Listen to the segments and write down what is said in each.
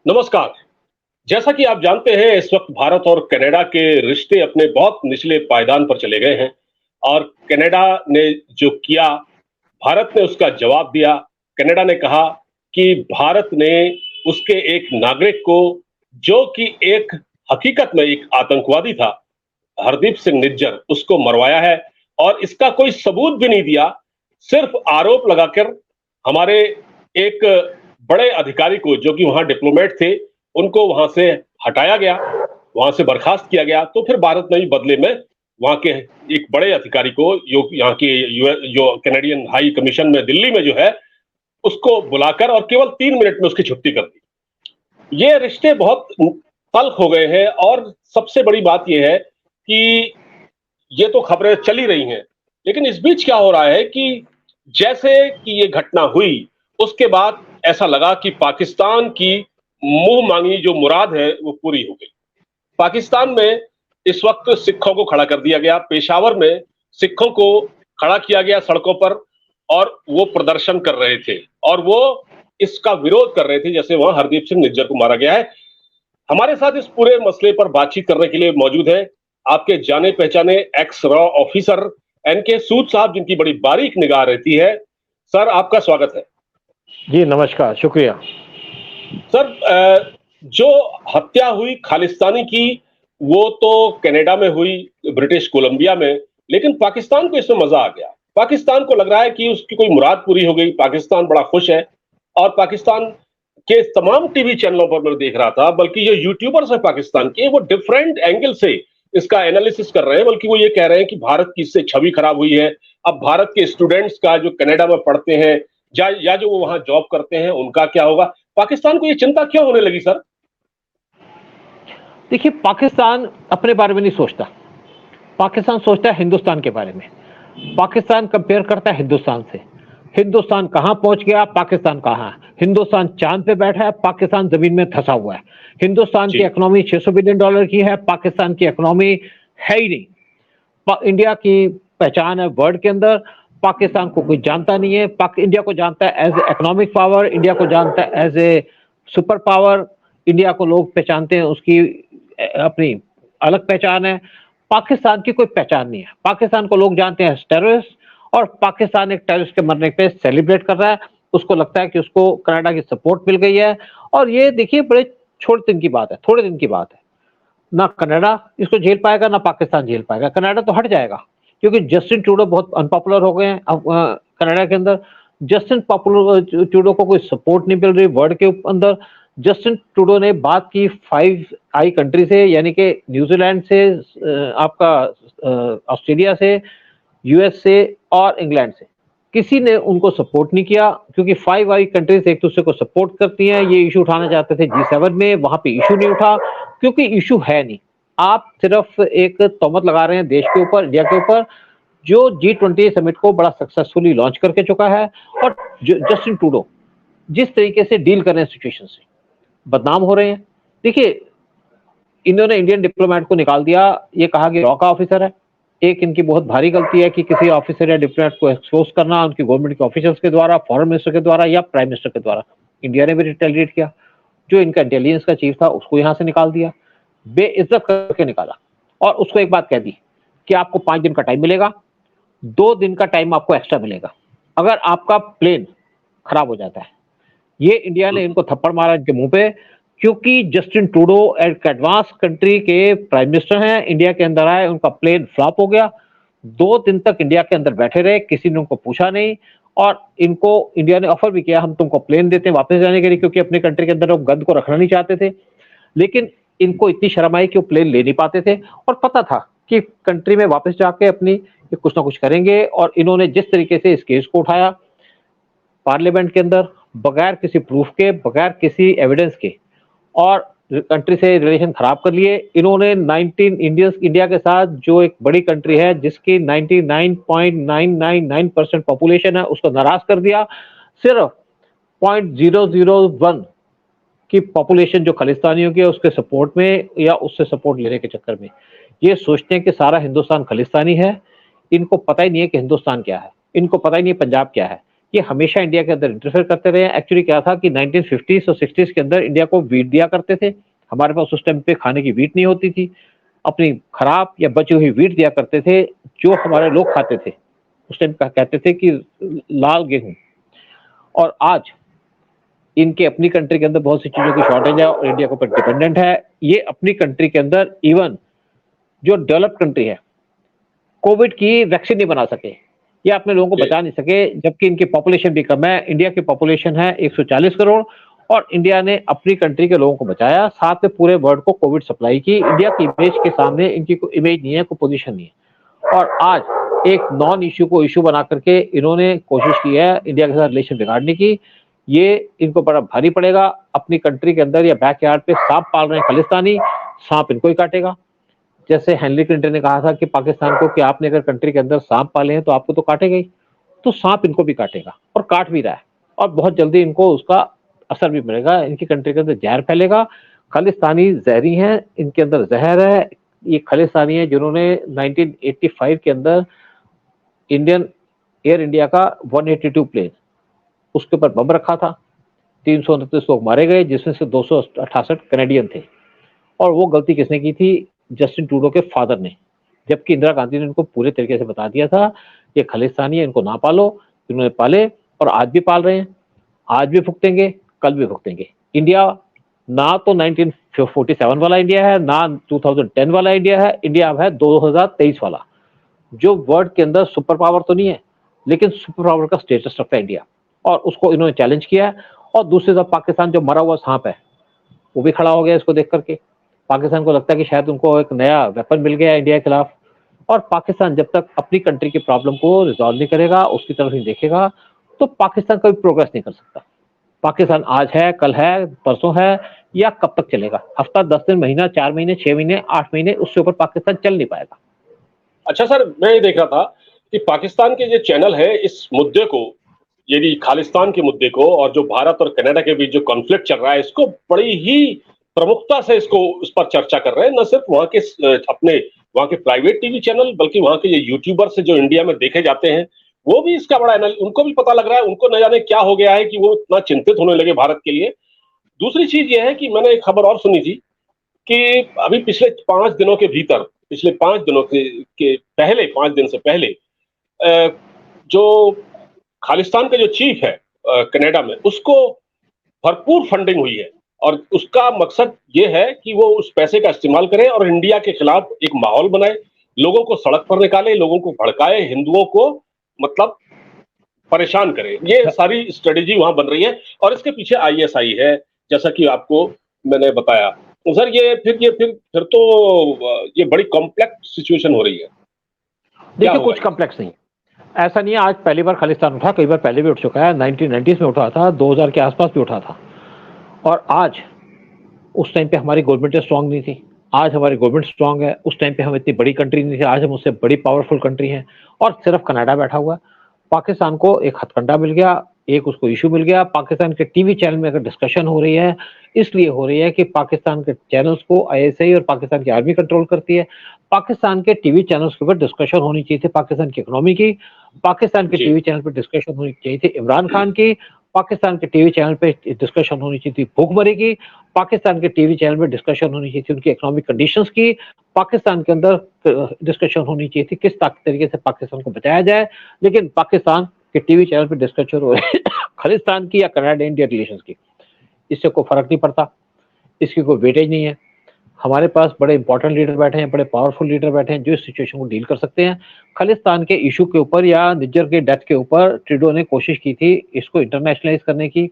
नमस्कार। जैसा कि आप जानते हैं, इस वक्त भारत और कनाडा के रिश्ते अपने बहुत निचले पायदान पर चले गए हैं और कनाडा ने जो किया, भारत ने उसका जवाब दिया। कनाडा ने कहा कि भारत ने उसके एक नागरिक को, जो कि एक हकीकत में एक आतंकवादी था, हरदीप सिंह निज्जर, उसको मरवाया है और इसका कोई सबूत भी नहीं दिया। सिर्फ आरोप लगाकर हमारे एक बड़े अधिकारी को, जो कि वहां डिप्लोमेट थे, उनको वहां से हटाया गया, वहां से बर्खास्त किया गया। तो फिर भारत ने भी बदले में वहां के एक बड़े अधिकारी को, जो यहाँ की जो कैनेडियन हाई कमीशन में दिल्ली में जो है, उसको बुलाकर और केवल 3 मिनट में उसकी छुट्टी कर दी। ये रिश्ते बहुत तल्ख हो गए हैं और सबसे बड़ी बात यह है कि ये तो खबरें चल ही रही हैं, लेकिन इस बीच क्या हो रहा है कि जैसे कि ये घटना हुई, उसके बाद ऐसा लगा कि पाकिस्तान की मुंह मांगी जो मुराद है वो पूरी हो गई। पाकिस्तान में इस वक्त सिखों को खड़ा कर दिया गया। पेशावर में सिखों को खड़ा किया गया सड़कों पर और वो प्रदर्शन कर रहे थे और वो इसका विरोध कर रहे थे, जैसे वहां हरदीप सिंह निज्जर को मारा गया है। हमारे साथ इस पूरे मसले पर बातचीत करने के लिए मौजूद है आपके जाने पहचाने एक्स रॉ ऑफिसर एनके सूद साहब, जिनकी बड़ी बारीक निगाह रहती है। सर, आपका स्वागत है। जी नमस्कार, शुक्रिया। सर, जो हत्या हुई खालिस्तानी की, वो तो कनाडा में हुई, ब्रिटिश कोलंबिया में, लेकिन पाकिस्तान को इसमें मजा आ गया। पाकिस्तान को लग रहा है कि उसकी कोई मुराद पूरी हो गई। पाकिस्तान बड़ा खुश है और पाकिस्तान के तमाम टीवी चैनलों पर मैं देख रहा था, बल्कि जो यूट्यूबर्स हैं पाकिस्तान के, वो डिफरेंट एंगल से इसका एनालिसिस कर रहे हैं। बल्कि वो ये कह रहे हैं कि भारत की इससे छवि खराब हुई है। अब भारत के स्टूडेंट्स का, जो कनाडा में पढ़ते हैं या जो वो वहां जॉब करते हैं, उनका क्या होगा। पाकिस्तान को ये चिंता क्यों होने लगी सर? देखिए, पाकिस्तान अपने बारे में नहीं सोचता। पाकिस्तान सोचता है हिंदुस्तान के बारे में। पाकिस्तान कंपेयर करता है हिंदुस्तान से। हिंदुस्तान कहां पहुंच गया, पाकिस्तान कहां है। हिंदुस्तान चांद पे बैठा है, पाकिस्तान जमीन में धंसा हुआ है। हिंदुस्तान की इकोनॉमी $600 बिलियन की है, पाकिस्तान की इकोनॉमी है ही नहीं। इंडिया की पहचान है वर्ल्ड के अंदर, पाकिस्तान को कोई जानता नहीं है। इंडिया को जानता है as a economic power, India को जानता है as a super power. India को लोग पहचानते हैं, उसकी अपनी अलग पहचान है। पाकिस्तान की कोई पहचान नहीं है। पाकिस्तान को लोग जानते हैं टेररिस्ट, और पाकिस्तान एक टेररिस्ट के मरने पे सेलिब्रेट कर रहा है। उसको लगता है कि उसको कनाडा की सपोर्ट मिल गई है। और ये देखिए, बड़े छोटे दिन की बात है, थोड़े दिन की बात है। ना कनाडा इसको झेल पाएगा, ना पाकिस्तान झेल पाएगा। कनाडा तो हट जाएगा, क्योंकि जस्टिन ट्रूडो बहुत अनपॉपुलर हो गए हैं अब कनाडा के अंदर। जस्टिन ट्रूडो को कोई सपोर्ट नहीं मिल रही वर्ल्ड के अंदर। जस्टिन ट्रूडो ने बात की 5 आई कंट्री से, यानी कि न्यूजीलैंड से, आपका ऑस्ट्रेलिया से, यूएस से और इंग्लैंड से। किसी ने उनको सपोर्ट नहीं किया, क्योंकि 5 आई कंट्रीज एक दूसरे को सपोर्ट करती हैं। ये इशू उठाना चाहते थे G7 में, वहां पे इशू नहीं उठा, क्योंकि इशू है नहीं। आप सिर्फ एक तोहमत लगा रहे हैं देश के ऊपर, इंडिया के ऊपर, जो G20 समिट को बड़ा सक्सेसफुली लॉन्च करके चुका है। और जस्टिन ट्रूडो जिस तरीके से डील कर रहे हैं सिचुएशन से, बदनाम हो रहे हैं। देखिए, इन्होंने इंडियन डिप्लोमेट को निकाल दिया, ये कहा कि रॉ का ऑफिसर है। एक इनकी बहुत भारी गलती है कि किसी ऑफिसर या डिप्लोमेट को एक्सपोज करना, उनकी गवर्नमेंट के ऑफिसर्स के द्वारा, फॉरेन मिनिस्टर के द्वारा या प्राइम मिनिस्टर के द्वारा। इंडिया ने भी रिटेलिएट किया। जो इनका इंटेलिजेंस का चीफ था, उसको यहां से निकाल दिया, बेइज्जत करके निकाला। और उसको एक बात कह दी कि आपको 5 दिन का टाइम मिलेगा, 2 दिन का टाइम आपको एक्स्ट्रा मिलेगा अगर आपका प्लेन खराब हो जाता है। ये इंडिया ने इनको थप्पड़ मारा इनके मुंह पे, क्योंकि जस्टिन ट्रूडो एक एडवांस कंट्री के प्राइम मिनिस्टर हैं, इंडिया के अंदर आए, उनका प्लेन फ्लॉप हो गया। 2 दिन तक इंडिया के अंदर बैठे रहे, किसी ने उनको पूछा नहीं। और इनको इंडिया ने ऑफर भी किया, हम तुमको प्लेन देते हैं वापस जाने के लिए, क्योंकि अपने कंट्री के अंदर वो गंद को रखना नहीं चाहते थे। लेकिन इनको इतनी शर्म आई कि वो प्लेन ले नहीं पाते थे, और पता था कि कंट्री में वापस जाके अपनी कुछ ना कुछ करेंगे। और इन्होंने जिस तरीके से इस केस को उठाया पार्लियामेंट के अंदर, बगैर किसी प्रूफ के, बगैर किसी एविडेंस के, और कंट्री से रिलेशन खराब कर लिए इन्होंने। 19 इंडिया के साथ, जो एक बड़ी कंट्री है जिसकी 99.999% पॉपुलेशन है, उसको नाराज कर दिया। सिर्फ 0.001 की पॉपुलेशन जो खालिस्तानियों की है, उसके सपोर्ट में या उससे सपोर्ट लेने के चक्कर में। ये सोचते हैं कि सारा हिंदुस्तान खालिस्तानी है। इनको पता ही नहीं है कि हिंदुस्तान क्या है, इनको पता ही नहीं पंजाब क्या है। ये हमेशा इंडिया के अंदर इंटरफेयर करते रहे हैं। एक्चुअली क्या था कि 1950s और 60s के अंदर इंडिया को वीट दिया करते थे। हमारे पास उस टाइम पे खाने की वीट नहीं होती थी। अपनी खराब या बची हुई वीट दिया करते थे, जो हमारे लोग खाते थे। उस टाइम कहते थे कि लाल गेहूं। और आज इनके अपनी कंट्री के अंदर बहुत सी चीजों की शॉर्टेज है और इंडिया के ऊपर डिपेंडेंट है। ये अपनी कंट्री के अंदर इवन जो डेवलप्ड कंट्री है, कोविड की वैक्सीन नहीं बना सके या अपने लोगों को जी। बचा नहीं सके, जबकि इनकी पॉपुलेशन भी कम है। इंडिया की पॉपुलेशन है 140 करोड़ और इंडिया ने अपनी कंट्री के लोगों को बचाया, साथ में पूरे वर्ल्ड को कोविड सप्लाई की। इंडिया की इमेज के सामने इनकी कोई इमेज नहीं है, कोई पोजीशन नहीं है। और आज एक नॉन इश्यू को इश्यू बना करके इन्होंने कोशिश की है इंडिया के साथ रिलेशन बिगाड़ने की। ये इनको बड़ा भारी पड़ेगा। अपनी कंट्री के अंदर या बैकयार्ड पे सांप पाल रहे हैं खालिस्तानी, सांप इनको ही काटेगा। जैसे हेनरी क्लिंटन ने कहा था कि पाकिस्तान को कि आपने अगर कंट्री के अंदर सांप पाले हैं तो आपको तो काटेगा ही, तो सांप इनको भी काटेगा और काट भी रहा है। और बहुत जल्दी इनको उसका असर भी मिलेगा, इनकी कंट्री के अंदर जहर फैलेगा। खालिस्तानी जहरी हैं, इनके अंदर जहर है। ये खालिस्तानी है जिन्होंने 1985 के अंदर इंडियन एयर इंडिया का 182 प्लेन, उसके ऊपर बम रखा था। 329 लोग मारे गए, जिसमें से 268 कैनेडियन थे। और वो गलती किसने की थी? जस्टिन ट्रूडो के फादर ने। जबकि इंदिरा गांधी ने इनको पूरे तरीके से बता दिया था ये खालिस्तानी है, इनको ना पालो। इन्होंने पाले और आज भी पाल रहे हैं। आज भी भुगतेंगे, कल भी भुगतेंगे। इंडिया ना तो 1947 वाला इंडिया है, ना 2010 वाला इंडिया है। इंडिया अब है 2023 वाला, जो वर्ल्ड के अंदर सुपर पावर तो नहीं है, लेकिन सुपर पावर का स्टेटस रखता है इंडिया। और उसको इन्होंने चैलेंज किया है। और दूसरी तरफ पाकिस्तान जो मरा हुआ सांप है, वो भी खड़ा हो गया इसको देख करके। पाकिस्तान को लगता है कि शायद उनको एक नया वेपन मिल गया इंडिया के खिलाफ। और पाकिस्तान जब तक अपनी कंट्री की प्रॉब्लम को रिजॉल्व नहीं करेगा, उसकी तरफ नहीं देखेगा, तो पाकिस्तान कभी प्रोग्रेस नहीं कर सकता। पाकिस्तान आज है, कल है, परसों है, या कब तक चलेगा? हफ्ता, 10 दिन, महीना, 4 महीने, 6 महीने, 8 महीने, उससे ऊपर पाकिस्तान चल नहीं पाएगा। अच्छा सर, मैं ये देख रहा था कि पाकिस्तान के जो चैनल है इस मुद्दे को, यदि खालिस्तान के मुद्दे को और जो भारत और कनाडा के बीच जो कॉन्फ्लिक्ट चल रहा है, इसको बड़ी ही प्रमुखता से इस पर चर्चा कर रहे हैं। न सिर्फ वहाँ के अपने वहाँ के प्राइवेट टीवी चैनल, बल्कि वहाँ के ये यूट्यूबर्स जो इंडिया में देखे जाते हैं, वो भी इसका बड़ा उनको भी पता लग रहा है। उनको न जाने क्या हो गया है कि वो इतना चिंतित होने लगे भारत के लिए। दूसरी चीज ये है कि मैंने एक खबर और सुनी थी कि अभी पिछले 5 दिनों के भीतर, पिछले 5 दिनों के पहले, 5 दिन से पहले, जो खालिस्तान का जो चीफ है कनाडा में, उसको भरपूर फंडिंग हुई है। और उसका मकसद ये है कि वो उस पैसे का इस्तेमाल करे और इंडिया के खिलाफ एक माहौल बनाए, लोगों को सड़क पर निकाले, लोगों को भड़काए, हिंदुओं को मतलब परेशान करे। ये सारी स्ट्रेटेजी वहां बन रही है और इसके पीछे आईएसआई है, जैसा कि आपको मैंने बताया। तो सर फिर तो ये बड़ी कॉम्प्लेक्स सिचुएशन हो रही है। देखिए, कुछ कॉम्प्लेक्स नहीं है। ऐसा नहीं है आज पहली बार खालिस्तान उठा, कई बार पहले भी उठ चुका है। 1990s में उठा था, 2000 के आसपास भी उठा था। और आज, उस टाइम पे हमारी गवर्नमेंट स्ट्रांग नहीं थी। आज हमारी गवर्नमेंट स्ट्रांग है। उस टाइम पे हम इतनी बड़ी कंट्री नहीं थी, आज हम उससे बड़ी पावरफुल कंट्री हैं। और सिर्फ कनाडा बैठा हुआ है। पाकिस्तान को एक हथकंडा मिल गया, एक उसको इशू मिल गया। पाकिस्तान के टीवी चैनल में अगर डिस्कशन हो रही है, इसलिए हो रही है कि पाकिस्तान के चैनल्स को आईएसआई और पाकिस्तान की आर्मी कंट्रोल करती है। पाकिस्तान के टीवी चैनल्स के ऊपर डिस्कशन होनी चाहिए थी पाकिस्तान की इकोनॉमी की। पाकिस्तान के टीवी चैनल पर डिस्कशन होनी चाहिए थी इमरान खान की। पाकिस्तान के टीवी चैनल पे डिस्कशन होनी चाहिए थी भूखमरी की। पाकिस्तान के टीवी चैनल में डिस्कशन होनी चाहिए थी उनकी इकोनॉमिक कंडीशंस की। पाकिस्तान के अंदर डिस्कशन होनी चाहिए थी किस तरीके से पाकिस्तान को बचाया जाए। लेकिन पाकिस्तान के टीवी चैनल पे डिस्कशन हो रही है खालिस्तान की या कनाडा इंडिया रिलेशंस की। इससे कोई फर्क नहीं पड़ता, इसकी कोई वेटेज नहीं है। हमारे पास बड़े इंपॉर्टेंट लीडर बैठे हैं, बड़े पावरफुल लीडर बैठे हैं जो इस सिचुएशन को डील कर सकते हैं। खालिस्तान के इशू के ऊपर या निज्जर के डेथ के ऊपर ट्रूडो ने कोशिश की थी इसको इंटरनेशनलाइज करने की,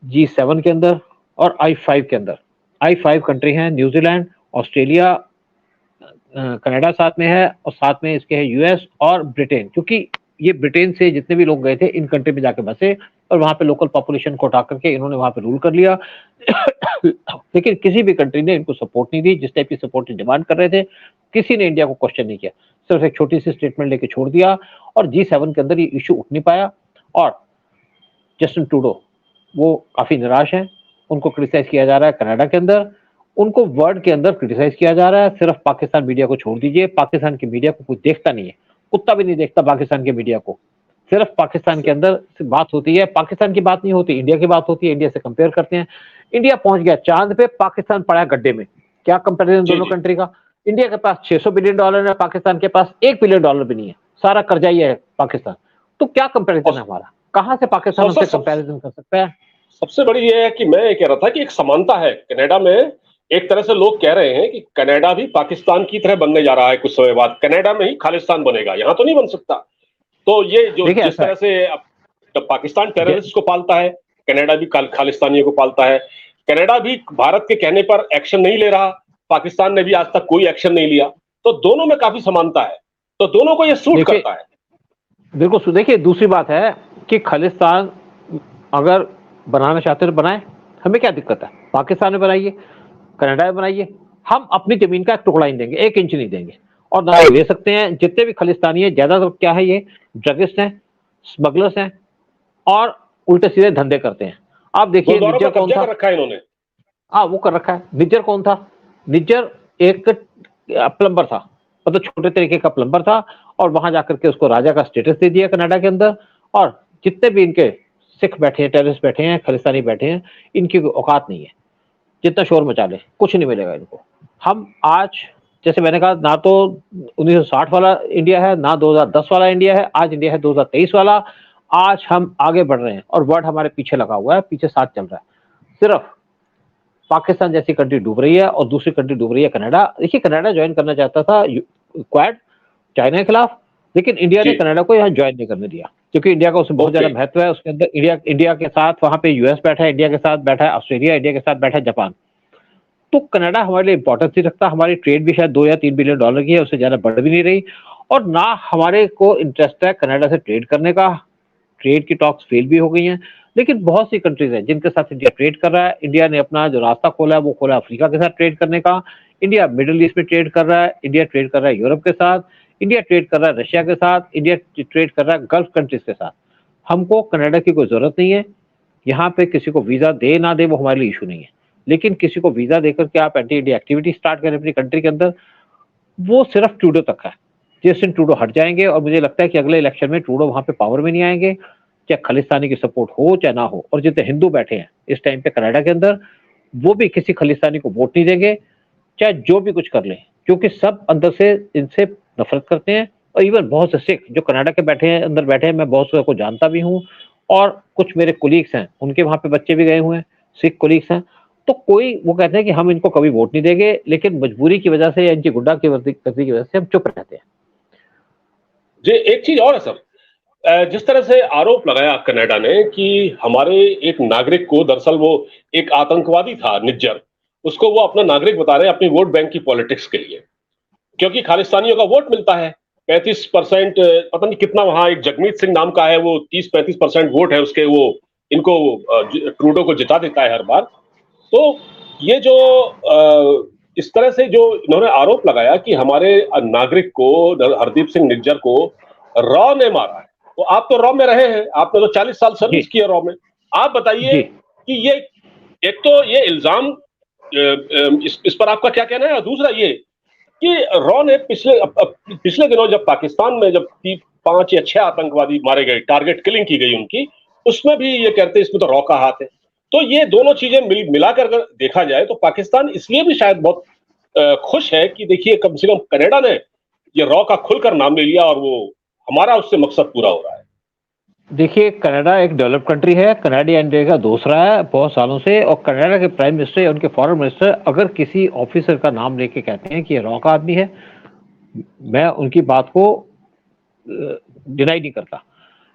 G7 के अंदर और I5 के अंदर। I5 कंट्री हैं न्यूजीलैंड, ऑस्ट्रेलिया, कनाडा साथ में है, और साथ में इसके है यूएस और ब्रिटेन। क्योंकि ये ब्रिटेन से जितने भी लोग गए थे इन कंट्री में जाके बसे और वहां पे लोकल पॉपुलेशन को उठा करके इन्होंने वहां पे रूल कर लिया। लेकिन किसी भी कंट्री ने इनको सपोर्ट नहीं दी। जिस टाइप की सपोर्ट की डिमांड कर रहे थे, किसी ने इंडिया को क्वेश्चन नहीं किया, सिर्फ एक छोटी सी स्टेटमेंट लेके छोड़ दिया। और G7 के अंदर ये इशू उठ नहीं पाया। और जस्टिन ट्रूडो वो काफी निराश हैं, उनको क्रिटिसाइज किया जा रहा है कनाडा के अंदर, उनको वर्ल्ड के अंदर क्रिटिसाइज किया जा रहा है। सिर्फ पाकिस्तान मीडिया को छोड़ दीजिए, पाकिस्तान की मीडिया को कोई देखता नहीं है, कुत्ता भी नहीं देखता पाकिस्तान के मीडिया को। सिर्फ पाकिस्तान के अंदर बात होती है, पाकिस्तान की बात नहीं होती, इंडिया की बात होती है, इंडिया से कंपेयर करते हैं। इंडिया पहुंच गया चांद पे, पाकिस्तान पड़ा गड्ढे में। क्या कंपैरिजन जी दोनों जी। कंट्री का? इंडिया के पास $600 बिलियन है, पाकिस्तान के पास $1 बिलियन भी नहीं है, सारा कर्जा ही है पाकिस्तान। तो क्या कंपैरिजन और है हमारा? कहां से पाकिस्तान सब हमसे सब कंपैरिजन कर सकता है? सबसे बड़ी ये है कि मैं ये कह रहा था कि एक समानता है कनाडा में। एक तरह से लोग कह रहे हैं कि कनाडा भी पाकिस्तान की तरह बनने जा रहा है, कुछ समय बाद कनाडा में ही खालिस्तान बनेगा, यहाँ तो नहीं बन सकता। तो ये जो देखिए जिस ऐसा तरह से अब जब पाकिस्तान है, टेररिस्ट को पालता है, कनाडा भी खालिस्तानियों को पालता है। कनाडा भी भारत के कहने पर एक्शन नहीं ले रहा, पाकिस्तान ने भी आज तक कोई एक्शन नहीं लिया। तो दोनों में काफी समानता है, तो दोनों को ये सूट देखिए करता है। बिल्कुल। देखिए दूसरी बात है कि खालिस्तान अगर बनाना चाहते हैं तो बनाए, हमें क्या दिक्कत है? पाकिस्तान में बनाइए, कनाडा में बनाइए, हम अपनी जमीन का एक टुकड़ा नहीं देंगे, 1 इंच नहीं देंगे। और ना ले सकते हैं। जितने भी खालिस्तानी है ज्यादातर क्या है, ये ड्रगिस्ट हैं, स्मगलर्स हैं और उल्टे सीधे धंधे करते हैं। आप देखिए गुरुद्वारों निज्जर पर कौन कब्जा था? कर रखा है इन्होंने। हाँ वो कर रखा है। निज्जर कौन था? निज्जर एक प्लम्बर था, मतलब छोटे तरीके का प्लम्बर था, और वहां जाकर के उसको राजा का स्टेटस दे दिया कनाडा के अंदर। और जितने भी इनके सिख बैठे हैं, टेररिस्ट बैठे हैं, खालिस्तानी बैठे हैं, इनकी कोई औकात नहीं है। जितना शोर मचा ले कुछ नहीं मिलेगा इनको। हम आज, जैसे मैंने कहा, ना तो 1960 वाला इंडिया है, ना 2010 वाला इंडिया है, आज इंडिया है 2023 वाला। आज हम आगे बढ़ रहे हैं और वर्ल्ड हमारे पीछे लगा हुआ है, पीछे साथ चल रहा है। सिर्फ पाकिस्तान जैसी कंट्री डूब रही है और दूसरी कंट्री डूब रही है कनाडा। देखिए कनाडा ज्वाइन करना चाहता था क्वाड, चाइना के खिलाफ, लेकिन इंडिया ने जी। कनाडा को यहाँ ज्वाइन नहीं करने दिया, क्योंकि इंडिया का उसमें बहुत ओके। ज्यादा महत्व है। उसके अंदर इंडिया के साथ वहां पे यूएस बैठा है, इंडिया के साथ बैठा है ऑस्ट्रेलिया, इंडिया के साथ बैठा है जापान। तो कनाडा हमारे लिए इंपॉर्टेंस नहीं रखता। हमारी ट्रेड भी शायद 2 या 3 बिलियन डॉलर की है, उससे ज्यादा बढ़ भी नहीं रही। और ना हमारे को इंटरेस्ट है कनाडा से ट्रेड करने का। ट्रेड की टॉक्स फेल भी हो गई हैं। लेकिन बहुत सी कंट्रीज हैं जिनके साथ इंडिया ट्रेड कर रहा है। इंडिया ने अपना जो रास्ता खोला है वो खोला अफ्रीका के साथ ट्रेड करने का। इंडिया मिडिल ईस्ट में ट्रेड कर रहा है, इंडिया ट्रेड कर रहा है यूरोप के साथ, इंडिया ट्रेड कर रहा है रशिया के साथ, इंडिया ट्रेड कर रहा है गल्फ कंट्रीज के साथ। हमको कनाडा की कोई जरूरत नहीं है। यहाँ पे किसी को वीजा दे ना दे वो हमारे लिए इशू नहीं है, लेकिन किसी को वीजा देकर के आप एंटी इंडिया एक्टिविटी स्टार्ट करें अपनी कंट्री के अंदर, वो सिर्फ ट्रूडो तक है। जिस दिन ट्रूडो हट जाएंगे, और मुझे लगता है कि अगले इलेक्शन में ट्रूडो वहां पे पावर में नहीं आएंगे, चाहे खालिस्तानी की सपोर्ट हो चाहे ना हो। और जितने हिंदू बैठे हैं इस टाइम पे कनाडा के अंदर, वो भी किसी खालिस्तानी को वोट नहीं देंगे, चाहे जो भी कुछ कर लें, क्योंकि सब अंदर से इनसे नफरत करते हैं। और इवन बहुत से सिख जो कनाडा के बैठे हैं, अंदर बैठे हैं, मैं बहुत से को जानता भी हूँ, और कुछ मेरे कोलीग्स हैं, उनके वहां पे बच्चे भी गए हुए हैं, सिख कोलीग्स हैं। तो कोई वो कहते हैं कि हम इनको कभी वोट नहीं देंगे, लेकिन मजबूरी की वजह से या इनकी गुंडा की वर्दी की वजह से हम चुप रहते हैं। जी, एक चीज और है सर। जिस तरह से आरोप लगाया कनाडा ने कि हमारे एक नागरिक को, दरअसल वो एक आतंकवादी था निज्जर, उसको वो अपना नागरिक बता रहे हैं अपनी वोट बैंक की पॉलिटिक्स के लिए, क्योंकि खालिस्तानियों का वोट मिलता है 35%। पता नहीं कितना वहां एक जगमीत सिंह नाम का है, वो 30-35% वोट है उसके, वो इनको ट्रूडो को जिता देता है हर बार। तो ये जो इस तरह से जो इन्होंने आरोप लगाया कि हमारे नागरिक को, हरदीप सिंह निज्जर को रॉ ने मारा है। तो आप तो रॉ में रहे हैं, आपने तो 40 साल जी सर्विस की है रॉ में। आप बताइए जी। कि ये, एक तो ये इल्जाम, इस पर आपका क्या कहना है, और दूसरा ये कि रॉ ने पिछले दिनों जब पाकिस्तान में जब 5 या 6 आतंकवादी मारे गए, टारगेट किलिंग की गई उनकी, उसमें भी ये कहते हैं इसमें तो रॉ का हाथ है। तो ये दोनों चीजें मिलाकर अगर देखा जाए तो पाकिस्तान इसलिए भी शायद बहुत खुश है कि देखिए कम से कम कनाडा ने ये रॉ का खुलकर नाम ले लिया, और वो हमारा उससे मकसद पूरा हो रहा है। देखिए कनाडा एक डेवलप कंट्री है, कनाडा इंडिया का दोस्त रहा है बहुत सालों से। और कनाडा के प्राइम मिनिस्टर या उनके फॉरेन मिनिस्टर अगर किसी ऑफिसर का नाम लेके कहते हैं कि ये रॉ का आदमी है, मैं उनकी बात को डिनाई नहीं करता।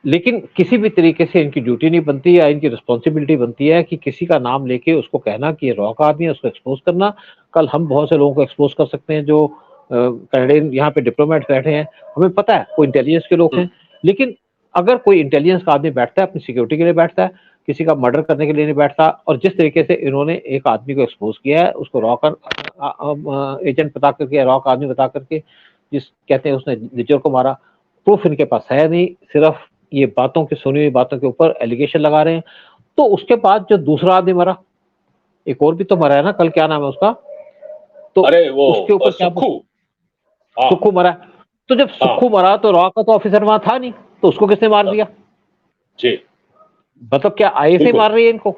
लेकिन किसी भी तरीके से इनकी ड्यूटी नहीं बनती या इनकी रिस्पॉन्सिबिलिटी बनती है कि किसी का नाम लेके उसको कहना कि ये रॉ का आदमी है, उसको एक्सपोज करना। कल हम बहुत से लोगों को एक्सपोज कर सकते हैं जो कनाडियन यहाँ पे डिप्लोमेट बैठे हैं, हमें पता है कोई इंटेलिजेंस के लोग हैं। लेकिन अगर कोई इंटेलिजेंस का आदमी बैठता है अपनी सिक्योरिटी के लिए बैठता है, किसी का मर्डर करने के लिए नहीं बैठता। और जिस तरीके से इन्होंने एक आदमी को एक्सपोज किया है, उसको रॉ कर एजेंट बता करके, रॉ का आदमी बता करके, जिस कहते हैं उसने निज्जर को मारा, प्रूफ इनके पास है नहीं, सिर्फ ये बातों की, सुनी हुई बातों के ऊपर एलिगेशन लगा रहे हैं। तो उसके बाद जो दूसरा आदमी मरा, एक और भी तो मरा है ना, कल क्या नाम है उसका, तो अरे वो उसके ऊपर क्या, सुक्खू। हाँ सुक्खू मरा। तो जब हाँ। सुक्खू मरा तो रॉ का तो ऑफिसर वहां था नहीं, तो उसको किसने मार दिया? जी मतलब क्या आईएसआई बिल्कुल मार रही है इनको?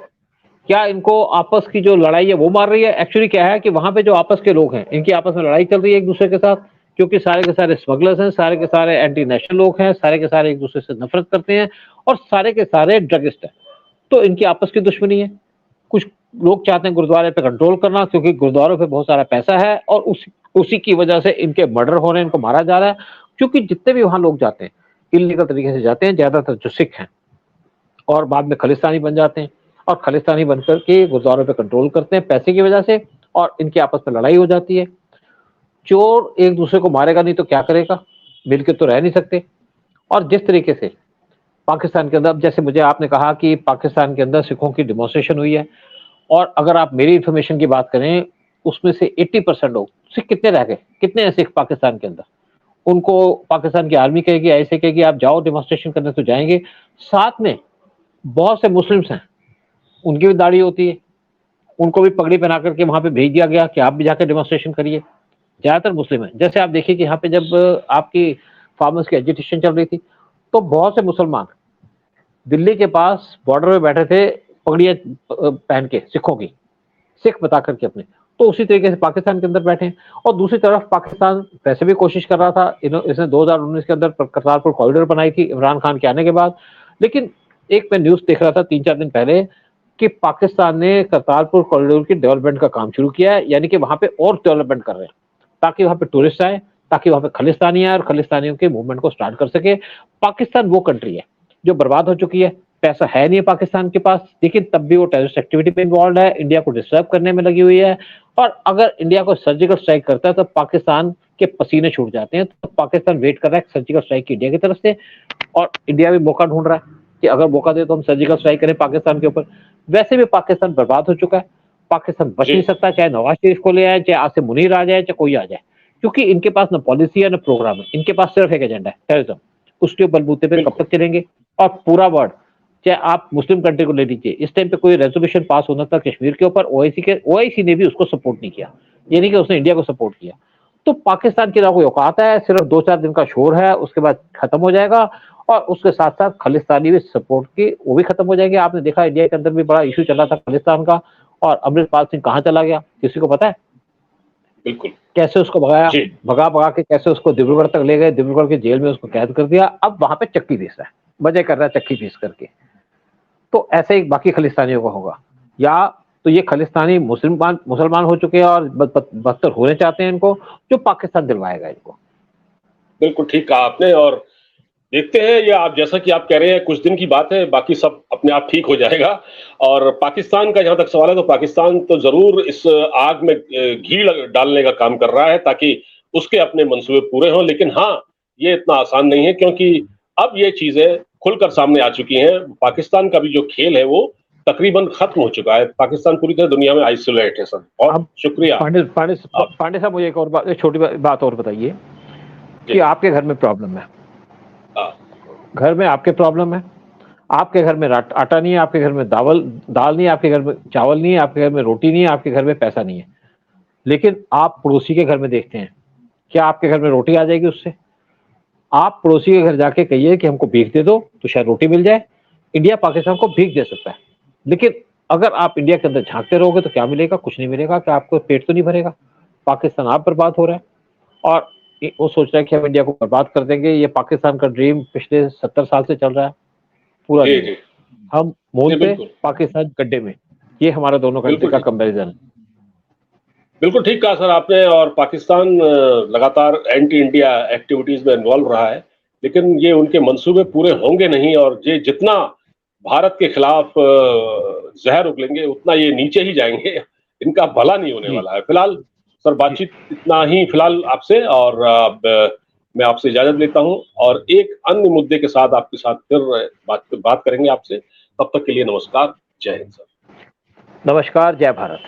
क्या इनको आपस की जो लड़ाई है वो मार रही है? एक्चुअली क्या है कि वहां पे जो आपस के लोग हैं, इनकी आपस में लड़ाई चल रही है एक दूसरे के साथ, क्योंकि सारे के सारे स्मगलर्स हैं, सारे के सारे एंटी नेशनल लोग हैं, सारे के सारे एक दूसरे से नफरत करते हैं और सारे के सारे ड्रगिस्ट हैं। तो इनकी आपस की दुश्मनी है। कुछ लोग चाहते हैं गुरुद्वारे पे कंट्रोल करना, क्योंकि गुरुद्वारों पे बहुत सारा पैसा है और उसी की वजह से इनके मर्डर हो रहे हैं, इनको मारा जा रहा है। क्योंकि जितने भी वहां लोग जाते हैं, इलीगल तरीके से जाते हैं, ज्यादातर जो सिख हैं, और बाद में खालिस्तानी बन जाते हैं और खालिस्तानी बनकर के गुरुद्वारों पे कंट्रोल करते हैं पैसे की वजह से, और इनकी आपस में लड़ाई हो जाती है। चोर एक दूसरे को मारेगा नहीं तो क्या करेगा? मिलकर तो रह नहीं सकते। और जिस तरीके से पाकिस्तान के अंदर, अब जैसे मुझे आपने कहा कि पाकिस्तान के अंदर सिखों की डिमॉन्स्ट्रेशन हुई है, और अगर आप मेरी इंफॉर्मेशन की बात करें, उसमें से 80% लोग, सिख कितने रह गए, कितने हैं सिख पाकिस्तान के अंदर? उनको पाकिस्तान की आर्मी कहेगी, ऐसे कहेगी आप जाओ डिमॉन्स्ट्रेशन करने तो जाएंगे। साथ में बहुत से मुस्लिम्स हैं, उनकी भी दाढ़ी होती है, उनको भी पगड़ी पहना करके वहां पे भेज दिया गया कि आप भी जाकर डेमोन्स्ट्रेशन करिए। ज्यादातर मुस्लिम है। जैसे आप देखिए कि यहाँ पे जब आपकी फार्मर्स की एजिटेशन चल रही थी, तो बहुत से मुसलमान दिल्ली के पास बॉर्डर में बैठे थे, पगड़ियां पहन के, सिखों की, सिख बता करके अपने। तो उसी तरीके से पाकिस्तान के अंदर बैठे हैं। और दूसरी तरफ पाकिस्तान वैसे भी कोशिश कर रहा था, इसने 2019 के अंदर करतारपुर कॉरिडोर बनाई थी इमरान खान के आने के बाद। लेकिन एक मैं न्यूज देख रहा था 3-4 दिन पहले कि पाकिस्तान ने करतारपुर कॉरिडोर की डेवलपमेंट का काम शुरू किया है, यानी कि वहां पे और डेवलपमेंट कर रहे हैं, ताकि वहां पे टूरिस्ट आए, ताकि वहां पे खालिस्तानी आए और खालिस्तानियों के मूवमेंट को स्टार्ट कर सके। पाकिस्तान वो कंट्री है जो बर्बाद हो चुकी है, पैसा है नहीं है पाकिस्तान के पास, लेकिन तब भी वो टेररिस्ट एक्टिविटी में इन्वॉल्व है, इंडिया को डिस्टर्ब करने में लगी हुई है। और अगर इंडिया को सर्जिकल स्ट्राइक करता है तो पाकिस्तान के पसीने छूट जाते हैं। तो पाकिस्तान वेट कर रहा है सर्जिकल स्ट्राइक की इंडिया की तरफ से, और इंडिया भी मौका ढूंढ रहा है कि अगर मौका दे तो हम सर्जिकल स्ट्राइक करें पाकिस्तान के ऊपर। वैसे भी पाकिस्तान बर्बाद हो चुका है, पाकिस्तान बच जी नहीं सकता, चाहे नवाज शरीफ को ले आए, चाहे आसिम मुनीर आ जाए, चाहे कोई आ जाए, क्योंकि इनके पास न पॉलिसी है न प्रोग्राम है। इनके पास सिर्फ एक एजेंडा है, टेररिज्म। उसके बलबूते पे कब बिल्कुल तक चलेंगे? और पूरा वर्ल्ड, चाहे आप मुस्लिम कंट्री को ले लीजिए, इस टाइम पे कोई रेजोल्यूशन पास होना था कश्मीर के ऊपर, ओआईसी ने भी उसको सपोर्ट नहीं किया, यानी कि उसने इंडिया को सपोर्ट किया। तो पाकिस्तान की ना कोई औकात है, सिर्फ 2-4 दिन का शोर है, उसके बाद खत्म हो जाएगा। और उसके साथ साथ खालिस्तानी भी सपोर्ट की वो भी खत्म हो जाएगी। आपने देखा इंडिया के अंदर भी बड़ा इशू चला था खालिस्तान का, और अमृतपाल सिंह कहाँ चला गया किसी को पता है? बिल्कुल कैसे उसको भगाया, जी भगा भगा के कैसे उसको डिब्रूगढ़ तक ले गए, डिब्रूगढ़ की जेल में उसको कैद कर दिया। अब वहां पे चक्की पीस रहा है, मजे कर रहा है चक्की पीस करके। तो ऐसे ही बाकी खालिस्तानियों का होगा, या तो ये खालिस्तानी मुसलमान मुसलमान हो चुके हैं और बदतर होने चाहते हैं इनको, जो पाकिस्तान दिलवाएगा इनको। बिल्कुल ठीक कहा आपने। और देखते हैं, ये आप जैसा कि आप कह रहे हैं कुछ दिन की बात है, बाकी सब अपने आप ठीक हो जाएगा। और पाकिस्तान का जहां तक सवाल है, तो पाकिस्तान तो जरूर इस आग में घी डालने का काम कर रहा है ताकि उसके अपने मंसूबे पूरे हों। लेकिन हाँ, ये इतना आसान नहीं है, क्योंकि अब ये चीजें खुलकर सामने आ चुकी हैं। पाकिस्तान का भी जो खेल है वो तकरीबन खत्म हो चुका है। पाकिस्तान पूरी तरह दुनिया में आइसोलेट है सर। बहुत अब शुक्रिया पांडे पांडे आप। पांडे साहब, मुझे एक और बात, एक छोटी बात और बताइए कि जी आपके घर में प्रॉब्लम है, हाँ घर में आपके प्रॉब्लम है, आपके घर में आटा नहीं है, आपके घर में दाल नहीं है, आपके घर में चावल नहीं है, आपके घर में रोटी नहीं है, आपके घर में पैसा नहीं है। लेकिन आप पड़ोसी के घर में देखते हैं, क्या आपके घर में रोटी आ जाएगी उससे? आप पड़ोसी के घर जाके कहिए कि हमको भीख दे दो, तो शायद रोटी मिल जाए। इंडिया पाकिस्तान को भीख दे सकता है, लेकिन अगर आप इंडिया के अंदर झांकते रहोगे तो क्या मिलेगा? कुछ नहीं मिलेगा। कि आपको पेट तो नहीं भरेगा। पाकिस्तान आप बर्बाद हो रहा है, और वो सोच रहा है कि हम इंडिया को बर्बाद कर देंगे। ये पाकिस्तान का ड्रीम पिछले 70 साल से चल रहा है, पूरा जी नहीं जी हुआ। हम मून जी पे, बिल्कुल पाकिस्तान गड्ढे में। ये हमारा दोनों कंट्री बिल्कुल का ठीक, कंपैरिजन है। बिल्कुल ठीक कहा सर आपने। और पाकिस्तान लगातार एंटी इंडिया एक्टिविटीज में इन्वॉल्व रहा है, लेकिन ये उनके मंसूबे पूरे होंगे नहीं। और ये जितना भारत के खिलाफ जहर उगलेंगे, उतना ये नीचे ही जाएंगे। इनका भला नहीं होने जी वाला है। फिलहाल सर जी। बातचीत इतना ही फिलहाल आपसे। और अब मैं आपसे इजाजत लेता हूं, और एक अन्य मुद्दे के साथ आपके साथ फिर बात करेंगे आपसे। तब तक के लिए नमस्कार, जय हिंद सर। नमस्कार, जय भारत।